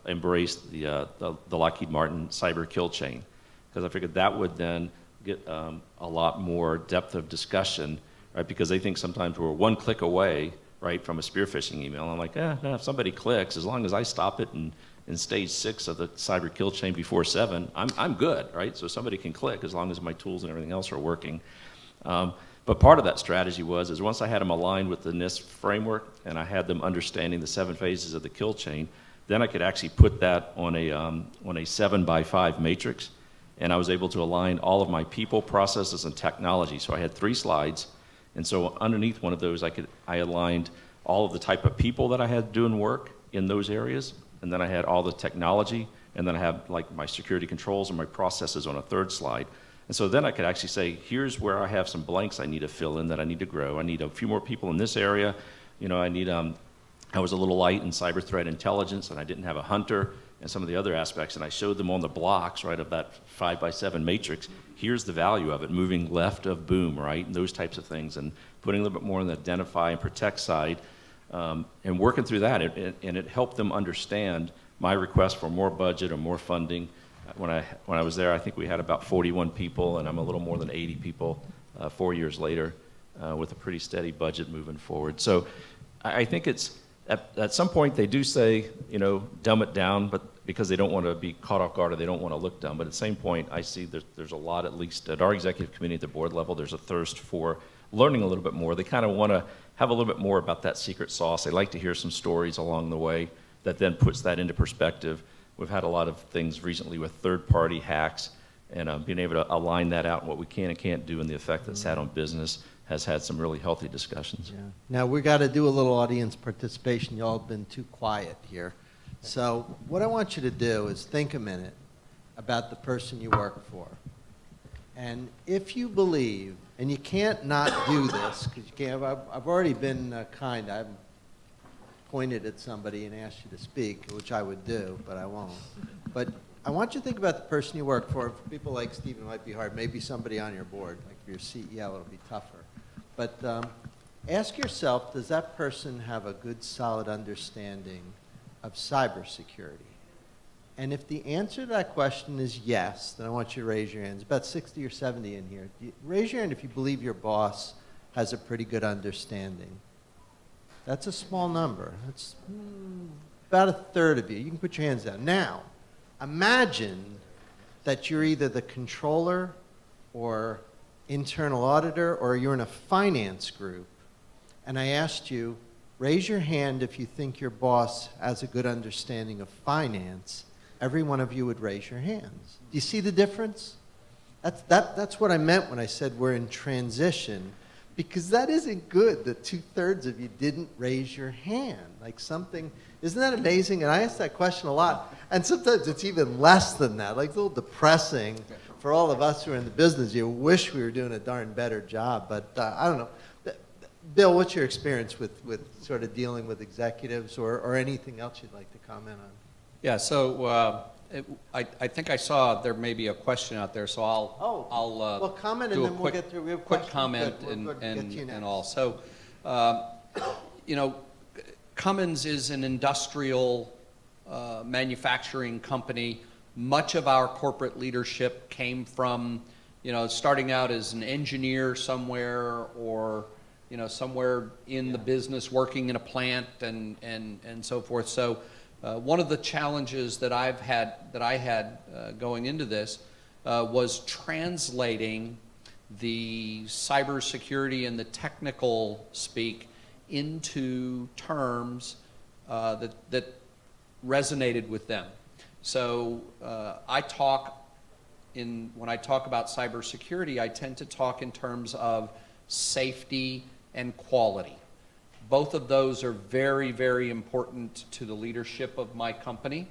embrace the Lockheed Martin cyber kill chain. Because I figured that would then get a lot more depth of discussion, right? Because they think sometimes we're one click away, right, from a spear phishing email. I'm like, no, if somebody clicks, as long as I stop it in stage 6 of the cyber kill chain before 7, I'm good, right? So somebody can click as long as my tools and everything else are working. But part of that strategy was once I had them aligned with the NIST framework and I had them understanding the 7 phases of the kill chain, then I could actually put that on a 7x5 matrix, and I was able to align all of my people, processes, and technology. So I had 3 slides. And so underneath one of those, I aligned all of the type of people that I had doing work in those areas, and then I had all the technology, and then I have like my security controls and my processes on a third slide. And so then I could actually say, here's where I have some blanks I need to fill in that I need to grow. I need a few more people in this area. You know, I was a little light in cyber threat intelligence, and I didn't have a hunter and some of the other aspects, and I showed them on the blocks, right, of that 5x7 matrix. Here's the value of it, moving left of boom, right, and those types of things, and putting a little bit more on the identify and protect side, and working through that, and it helped them understand my request for more budget or more funding. When I was there, I think we had about 41 people, and I'm a little more than 80 people 4 years later, with a pretty steady budget moving forward. So I think it's, at some point they do say, you know, dumb it down, but because they don't want to be caught off guard or they don't want to look dumb. But at the same point, I see there's a lot, at least at our executive committee at the board level, there's a thirst for learning a little bit more. They kind of want to have a little bit more about that secret sauce. They like to hear some stories along the way that then puts that into perspective. We've had a lot of things recently with third-party hacks, and being able to align that out and what we can and can't do and the effect that's had on business has had some really healthy discussions. Yeah. Now, we got to do a little audience participation. You all have been too quiet here. So what I want you to do is think a minute about the person you work for. And if you believe, and you can't not do this, because you can't, I've already been kind. I've pointed at somebody and asked you to speak, which I would do, but I won't. But I want you to think about the person you work for. For people like Stephen, it might be hard. Maybe somebody on your board, like if you're CEO, it'll be tougher. But ask yourself, does that person have a good, solid understanding of cybersecurity? And if the answer to that question is yes, then I want you to raise your hands. About 60 or 70 in here. Raise your hand if you believe your boss has a pretty good understanding. That's a small number. That's about a third of you. You can put your hands down. Now, imagine that you're either the controller or internal auditor, or you're in a finance group, and I asked you, raise your hand if you think your boss has a good understanding of finance. Every one of you would raise your hands. Do you see the difference? That's what I meant when I said we're in transition, because that isn't good that 2/3 of you didn't raise your hand. Like something, isn't that amazing? And I ask that question a lot, and sometimes it's even less than that, like a little depressing. For all of us who are in the business, you wish we were doing a darn better job, but I don't know. Bill, what's your experience with sort of dealing with executives or anything else you'd like to comment on? Yeah, so I think I saw there may be a question out there, so I'll well, comment do and then quick, we'll get through. We have quick questions. comment and all. So, you know, Cummins is an industrial manufacturing company. Much of our corporate leadership came from, you know, starting out as an engineer somewhere, or, you know, somewhere in the business, working in a plant and so forth. So one of the challenges that I had going into this was translating the cybersecurity and the technical speak into terms that resonated with them. So when I talk about cybersecurity, I tend to talk in terms of safety and quality. Both of those are very, very important to the leadership of my company.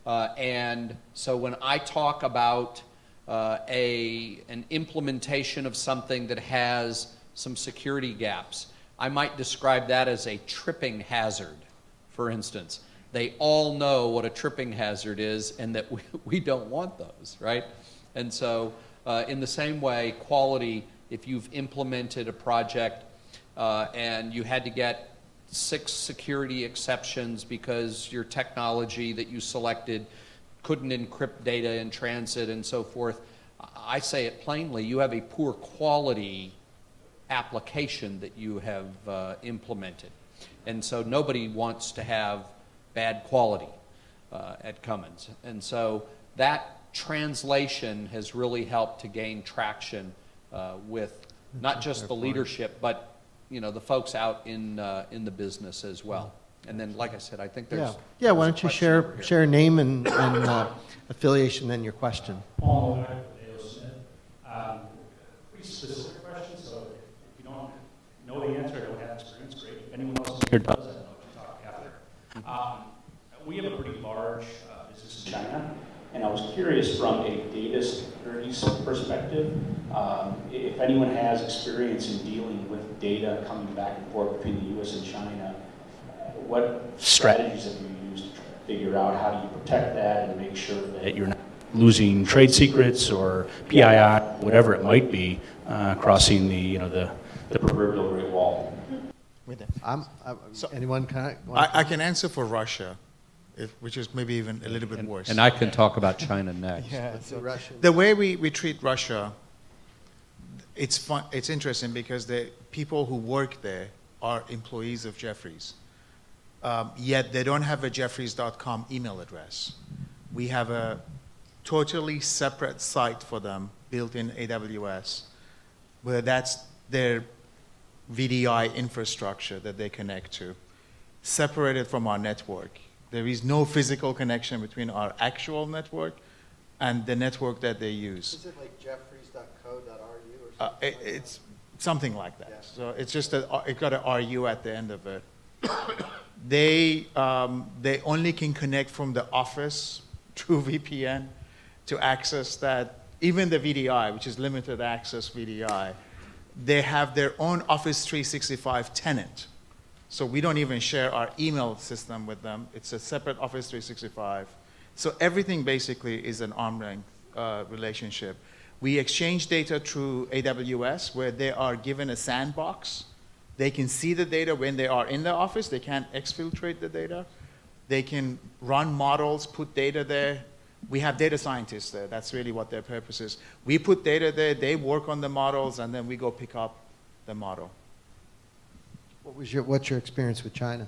And so when I talk about an implementation of something that has some security gaps, I might describe that as a tripping hazard, for instance. They all know what a tripping hazard is and that we don't want those, right? And so in the same way, quality, if you've implemented a project and you had to get 6 security exceptions because your technology that you selected couldn't encrypt data in transit and so forth, I say it plainly, you have a poor quality application that you have implemented. And so nobody wants to have bad quality at Cummins. And so that translation has really helped to gain traction with not just the leadership, but you know, the folks out in the business as well. And then, like I said, I think there's yeah. Why don't you share a name and affiliation, then your question. Paul, pretty specific question. So if you don't know the answer, don't have experience, great. If anyone else here does, I know to talk after. We have a pretty large business versus China. And I was curious from a data security perspective, if anyone has experience in dealing with data coming back and forth between the US and China, what strategies have you used to try to figure out how do you protect that and make sure that you're not losing trade secrets or PII, whatever it might be, crossing the proverbial Great Wall? Anyone kind of? I can answer for Russia, which is maybe even a little bit worse. And I can talk about China next. Yeah, The Russian. the way we treat Russia, it's fun. It's interesting because the people who work there are employees of Jefferies, yet they don't have a Jefferies.com email address. We have a totally separate site for them built in AWS, where that's their VDI infrastructure that they connect to, separated from our network. There is no physical connection between our actual network and the network that they use. Is it like jefferies.co.ru or something? It's something like that. Yeah. So it's just that it got an RU at the end of it. They only can connect from the office through VPN to access that. Even the VDI, which is limited access VDI, they have their own Office 365 tenant. So we don't even share our email system with them. It's a separate Office 365. So everything basically is an arm's length relationship. We exchange data through AWS, where they are given a sandbox. They can see the data when they are in the office. They can't exfiltrate the data. They can run models, put data there. We have data scientists there. That's really what their purpose is. We put data there, they work on the models, and then we go pick up the model. What's your experience with China?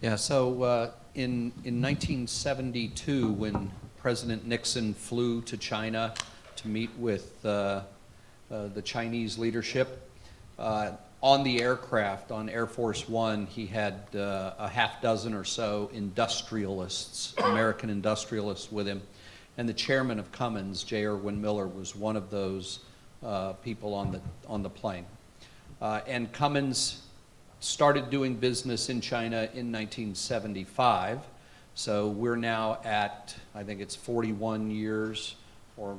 Yeah, so in 1972, when President Nixon flew to China to meet with the Chinese leadership, on the aircraft, on Air Force One, he had a half dozen or so industrialists, American industrialists with him. And the chairman of Cummins, J. Irwin Miller, was one of those people on the plane. And Cummins started doing business in China in 1975. So we're now at, I think it's 41 years, or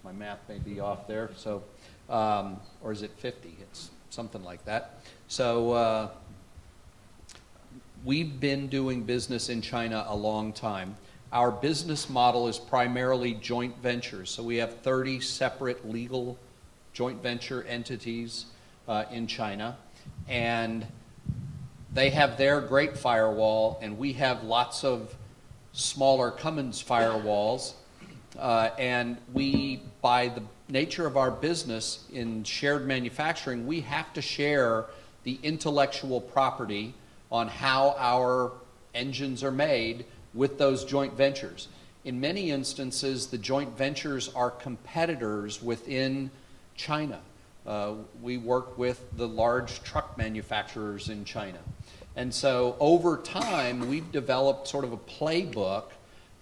my math may be off there. So, or is it 50? It's something like that. So we've been doing business in China a long time. Our business model is primarily joint ventures. So we have 30 separate legal joint venture entities in China. And they have their great firewall, and we have lots of smaller Cummins firewalls. And we, by the nature of our business in shared manufacturing, we have to share the intellectual property on how our engines are made with those joint ventures. In many instances, the joint ventures are competitors within China. We work with the large truck manufacturers in China. And so over time, we've developed sort of a playbook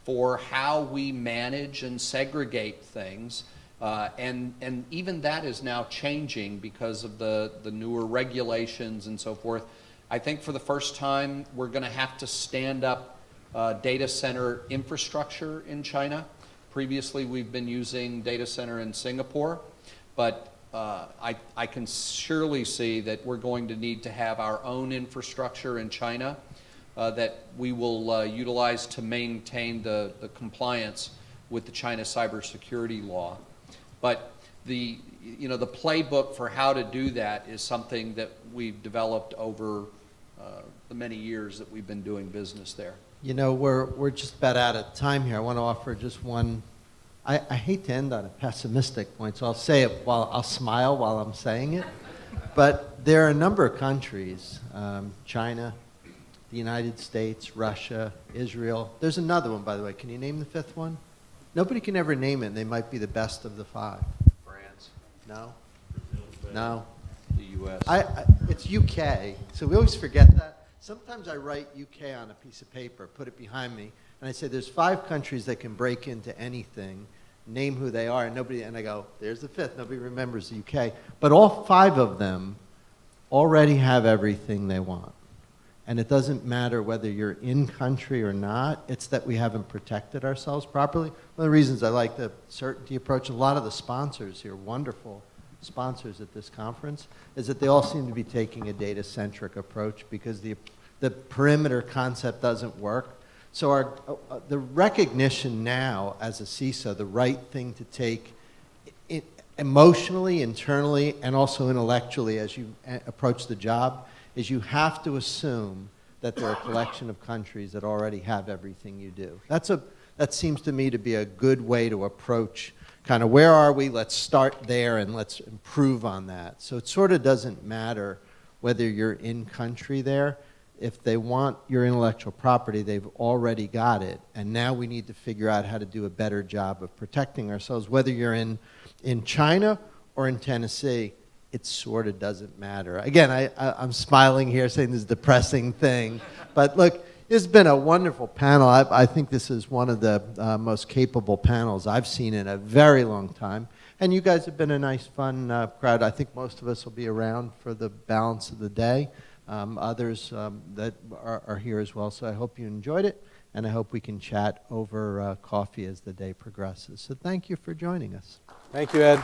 for how we manage and segregate things. And even that is now changing because of the newer regulations and so forth. I think for the first time, we're going to have to stand up data center infrastructure in China. Previously, we've been using data center in Singapore, but I can surely see that we're going to need to have our own infrastructure in China that we will utilize to maintain the compliance with the China cybersecurity law. But the playbook for how to do that is something that we've developed over the many years that we've been doing business there. You know, we're just about out of time here. I want to offer just one. I hate to end on a pessimistic point, so I'll say it I'll smile while I'm saying it. But there are a number of countries, China, the United States, Russia, Israel. There's another one, by the way. Can you name the fifth one? Nobody can ever name it, and they might be the best of the five. France, No? No. the U.S. It's UK, so we always forget that. Sometimes I write UK on a piece of paper, put it behind me, and I say there's 5 countries that can break into anything, name who they are, and I go, there's the fifth. Nobody remembers the UK. But all 5 of them already have everything they want. And it doesn't matter whether you're in country or not, it's that we haven't protected ourselves properly. One of the reasons I like the certainty approach, a lot of the sponsors here, wonderful sponsors at this conference, is that they all seem to be taking a data-centric approach because the perimeter concept doesn't work. So the recognition now as a CISO, the right thing to take emotionally, internally, and also intellectually as you approach the job is you have to assume that there are a collection of countries that already have everything you do. That seems to me to be a good way to approach kind of where are we, let's start there and let's improve on that. So it sort of doesn't matter whether you're in country there. If they want your intellectual property, they've already got it. And now we need to figure out how to do a better job of protecting ourselves. Whether you're in China or in Tennessee, it sort of doesn't matter. Again, I'm smiling here saying this is a depressing thing. But look, it's been a wonderful panel. I think this is one of the most capable panels I've seen in a very long time. And you guys have been a nice, fun crowd. I think most of us will be around for the balance of the day. Others that are here as well. So I hope you enjoyed it, and I hope we can chat over coffee as the day progresses. So thank you for joining us. Thank you, Ed.